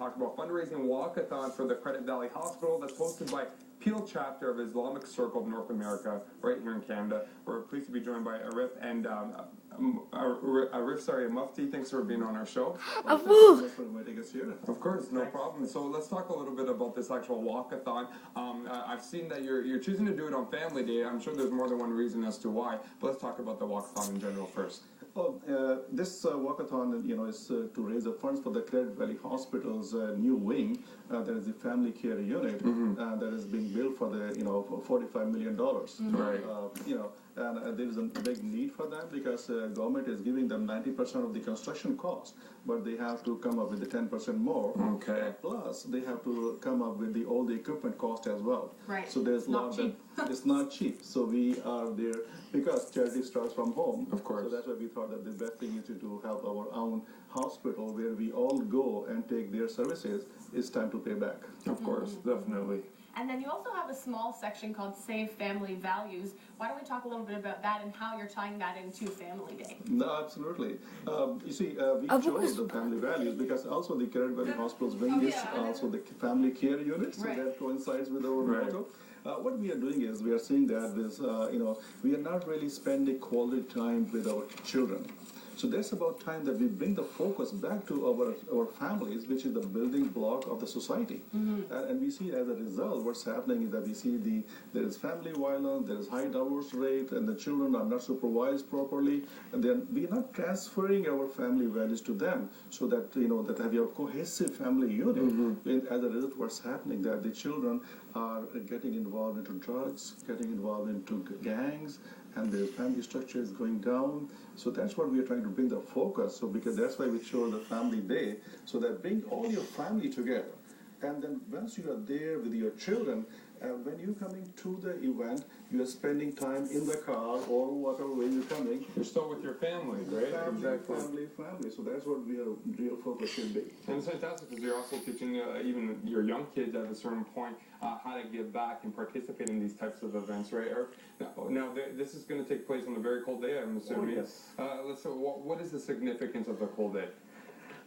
talk about fundraising walkathon for the Credit Valley Hospital that's hosted by Peel chapter of Islamic Circle of North America, right here in Canada. We're pleased to be joined by Arif and a Mufti. Thanks for being on our show. Thank you so much for inviting us here. Of course, no problem. So let's talk a little bit about this actual walkathon. I've seen that you're choosing to do it on Family Day. I'm sure there's more than one reason as to why. But let's talk about the walkathon in general first. Well, this walkathon, is to raise the funds for the Credit Valley Hospital's new wing. That is the family care unit that is being built for the for $45 million. Right. And there is a big need for that because government is giving them 90% of the construction cost, but they have to come up with the 10% more. Okay. Plus, they have to come up with all the equipment cost as well. Right. So there's a lot that it's not cheap. So we are there because charity starts from home. Of course. So that's why we thought that the best thing is to have our own hospital where we all go and take their services. It's time to pay back. Of course, definitely. And then you also have a small section called Save Family Values. Why don't we talk a little bit about that and how you're tying that into Family Day? No, absolutely. You see, we chose the family values because also the Credit Valley Hospital's wing is also the family care unit, so that coincides with our motto. What we are doing is we are seeing that this, we are not really spending quality time with our children. So that's about time that we bring the focus back to our families, which is the building block of the society. And we see as a result, what's happening is that we see there is family violence, there is high divorce rate, and the children are not supervised properly. And then we are not transferring our family values to them, so that that have your cohesive family unit. And as a result, what's happening that the children are getting involved into drugs, getting involved into gangs, and the family structure is going down. So that's what we are trying to bring the focus. So because that's why we chose the Family Day, so that bring all your family together. And then once you are there with your children, when you're coming to the event, you are spending time in the car or whatever way you're coming. You're still with your family, right? Family. So that's what our real focus should be. And it's fantastic because you're also teaching even your young kids at a certain point how to give back and participate in these types of events, right? Now this is going to take place on a very cold day, I'm assuming. Oh, yes. What is the significance of the cold day?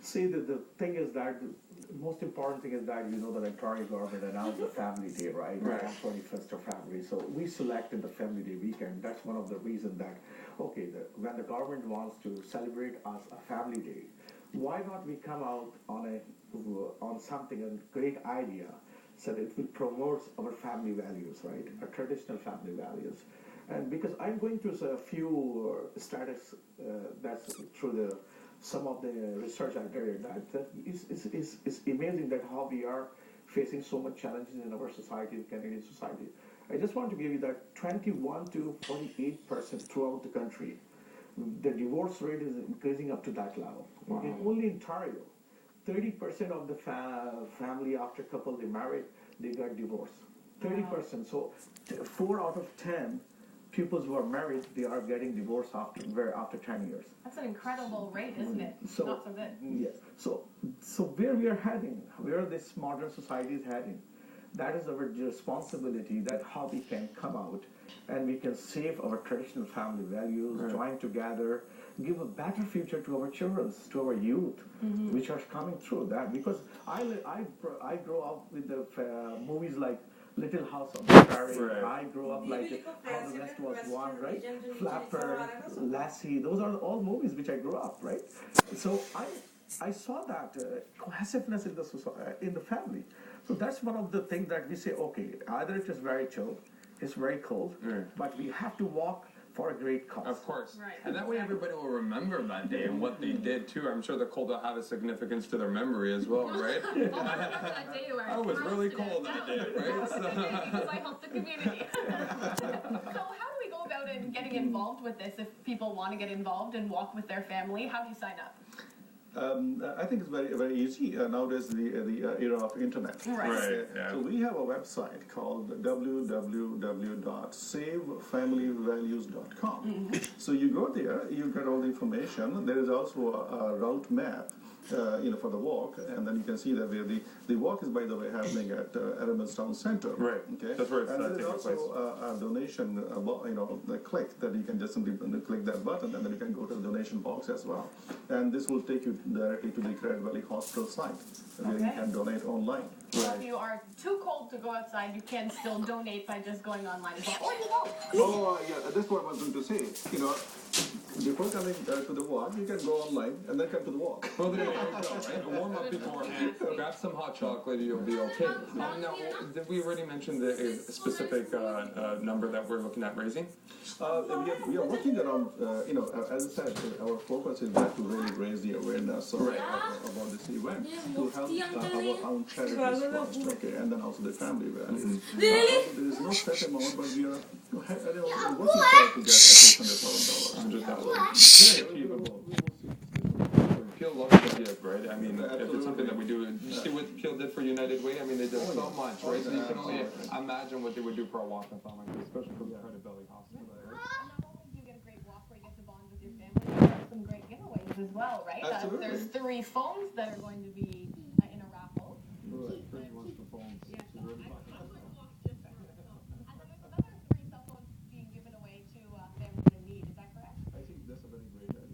See, the thing is that the most important thing is that the Ontario government announced the Family Day, right? On 21st of February. So we selected the Family Day weekend. That's one of the reasons that, when the government wants to celebrate us a Family Day, why not we come out on something, a great idea, so that it will promote our family values, right? Our traditional family values. And because I'm going through a few status that's through some of the research I did, that it's amazing that how we are facing so much challenges in our society, in Canadian society. I just want to give you that 21 to 48% throughout the country, the divorce rate is increasing up to that level. Wow. Only in Ontario, 30% of the family after couple they married, they got divorced. 30%. So 4 out of 10 pupils who are married, they are getting divorced after 10 years. That's an incredible rate, isn't it? So, not so good. Yes. So where we are heading, where this modern society is heading, that is our responsibility, that how we can come out and we can save our traditional family values, join together, give a better future to our children, to our youth, which are coming through that. Because I grew up with the movies like Little House on the Prairie. I grew up like How the West Was Won, right? Flapper, Lassie. Those are all movies which I grew up, right? So I saw that cohesiveness in the family. So that's one of the things that we say, either it is very chill, it's very cold, but we have to walk for a great cause. Of course. Right. And that way everybody will remember that day and what they did too. I'm sure the cold will have a significance to their memory as well, right? I was really cold that day, right? Because I helped the community. So how do we go about getting involved with this if people want to get involved and walk with their family? How do you sign up? I think it's very, very easy. Nowadays, the era of internet. Right. So we have a website called www.savefamilyvalues.com. So you go there, you get all the information. There is also a route map. for the walk, and then you can see that where the walk is, by the way, happening at Aramis Town Center. Right. Okay. That's where it's and there is taking also place. a donation, the click that you can just simply click that button, and then you can go to the donation box as well. And this will take you directly to the Credit Valley Hospital site, where you can donate online. So if you are too cold to go outside, you can still donate by just going online as well. Or you won't. Oh, yeah, that's what I was going to say. Before coming to the walk, you can go online and then come to the walk. Well, there you go, right? Warm up beforehand, grab some hot chocolate, you'll be okay. Now, did we already mention the specific number that we're looking at raising? We are working around, as I said, our focus is that to really raise the awareness about this event, to help our own charities first, okay, and then also the family values. There is no set amount, but we are working hard to get at least $100,000. Very achievable. Peel loves the gift, right? I mean, if it's something that we do, you see what Peel did for United Way? I mean, they did so much, right? So you can only imagine what they would do for a walk-a-thon like this, especially for the Credit Valley Hospital. Not only do you get a great walk where you get to bond with your family, you have some great giveaways as well, right? Absolutely. There's 3 phones that are going to be in a raffle. Right, pretty much the phones. Yeah. And then there's another 3 cell phones being given away to families in need. Is that correct? I think that's a very great idea.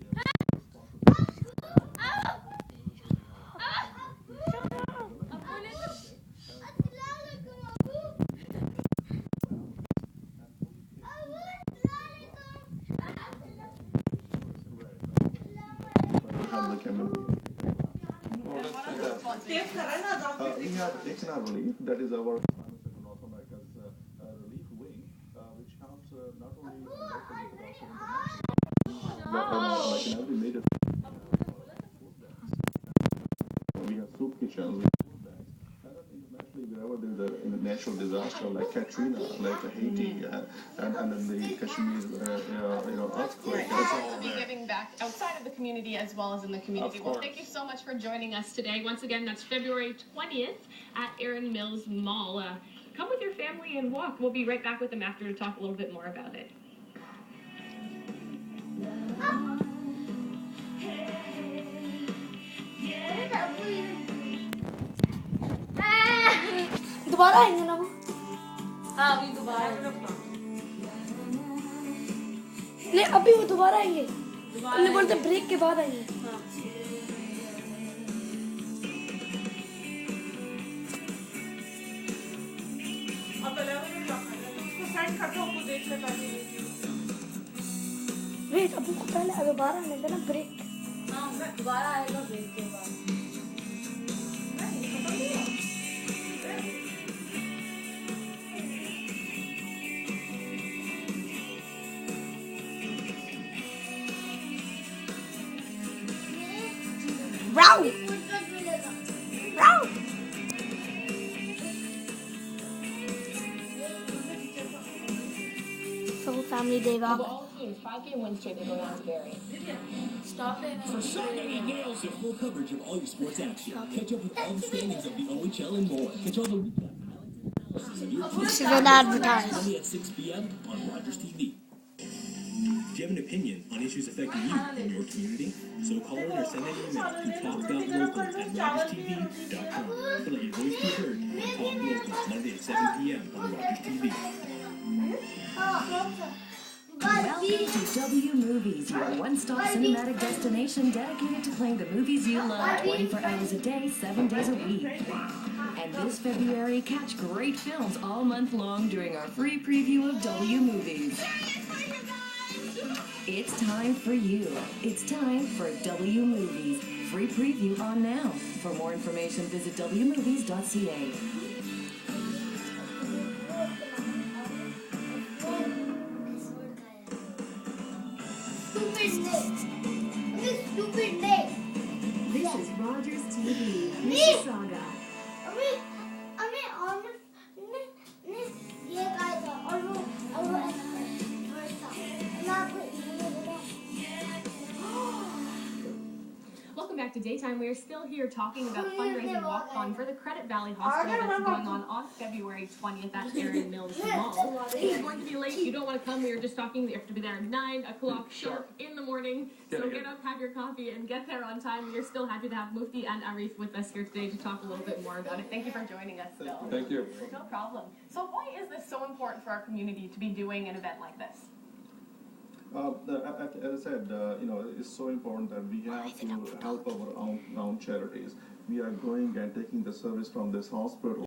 We have Ekna Relief, that is our North America's relief wing, which helps not only locally but also internationally. Like in every major, we have soup kitchens, we have food banks, and then internationally wherever there is a natural disaster like Katrina, like Haiti, and then the Kashmir, earthquake. To be giving back outside of the community as well as in the community. Well, thank you so much for joining us today. Once again, that's February 20th at Erin Mills Mall. Come with your family and walk. We'll be right back with them after to talk a little bit more about it. दोबारा आएंगे ना वो? हाँ अभी दोबारा नहीं अभी वो दोबारा आएंगे उन्हें बोलते ब्रेक के बाद आएंगे हाँ अब पहले उसको सेंड करता हूँ देख ले पहले वेट अभी को पहले दोबारा आने देना ब्रेक हाँ दोबारा आएगा ब्रेक के बाद Round! Round! So family day Of all teams, 5 game win streak they go down to Barry. Stop it. For Saturday Nails and full coverage of all your sports action. Catch up with all the standings of the OHL and more. Catch all the recap highlights and analysis of your This is an advertise. Sunday at 6 p.m. on Rogers TV. Do you have an opinion on issues affecting you and your community? So call in or send an email to talk.local@rogerstv.com to let your voice be heard on Talk Local, Monday at 7 p.m. on Rogers TV. Welcome to W Movies, your one-stop cinematic destination dedicated to playing the movies you love 24 hours a day, 7 days a week. And this February, catch great films all month long during our free preview of W Movies. It's time for you. It's time for W Movies. Free preview on now. For more information, visit wmovies.ca. Stupid day. This is Rogers TV, Mississauga. Welcome back to Daytime. We are still here talking about fundraising walk-on for the Credit Valley Hospital that's going on February 20th at Erin Mills Mall. If you're going to be late, you don't want to come. We were just talking. You have to be there at 9 o'clock sharp in the morning. So get up, have your coffee, and get there on time. We're still happy to have Mufti and Arif with us here today to talk a little bit more about it. Thank you for joining us still. Thank you. No problem. So why is this so important for our community to be doing an event like this? As I said, it's so important that we have to help our own charities. We are going and taking the service from this hospital.